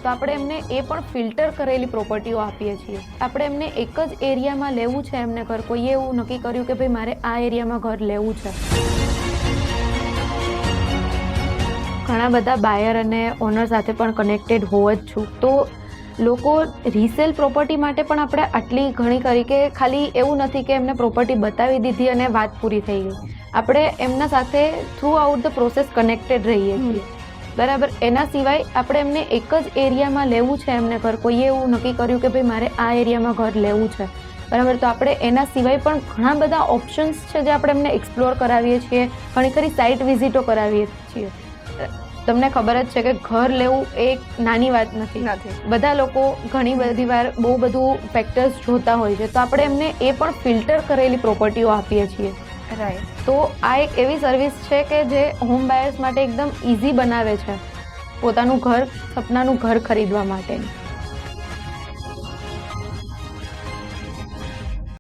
તો આપણે એમને એ પણ ફિલ્ટર કરેલી પ્રોપર્ટીઓ આપીએ છીએ. આપણે એમને એક જ એરિયામાં લેવું છે એમને ઘર, કોઈએ એવું નક્કી કર્યું કે ભાઈ મારે આ એરિયામાં ઘર લેવું છે. ઘણા બધા બાયર અને ઓનર સાથે પણ કનેક્ટેડ હોવ જ છું. તો લોકો રીસેલ પ્રોપર્ટી માટે પણ આપણે આટલી ઘણી કરી કે ખાલી એવું નથી કે એમને પ્રોપર્ટી બતાવી દીધી અને વાત પૂરી થઈ ગઈ. આપણે એમના સાથે through out the process connected રહીએ છીએ. બરાબર. એના સિવાય આપણે એમને એક જ એરિયામાં લેવું છે એમને ઘર, કોઈએ એવું નક્કી કર્યું કે ભાઈ મારે આ એરિયામાં ઘર લેવું છે. બરાબર. તો આપણે એના સિવાય પણ ઘણા બધા ઓપ્શન્સ છે જે આપણે એમને એક્સપ્લોર કરાવીએ છીએ, ઘણી ખરી સાઇટ વિઝિટો કરાવીએ છીએ. તમને ખબર જ છે કે ઘર લેવું એ એક નાની વાત નથી. બધા લોકો ઘણી બધી વાર બહુ બધું ફેક્ટર્સ જોતા હોય છે, તો આપણે એમને એ પણ ફિલ્ટર કરેલી પ્રોપર્ટીઓ આપીએ છીએ. રાઈટ. તો આ એક એવી સર્વિસ છે કે જે હોમ બાયર્સ માટે એકદમ ઇઝી બનાવે છે પોતાનું ઘર, સપનાનું ઘર ખરીદવા માટેની.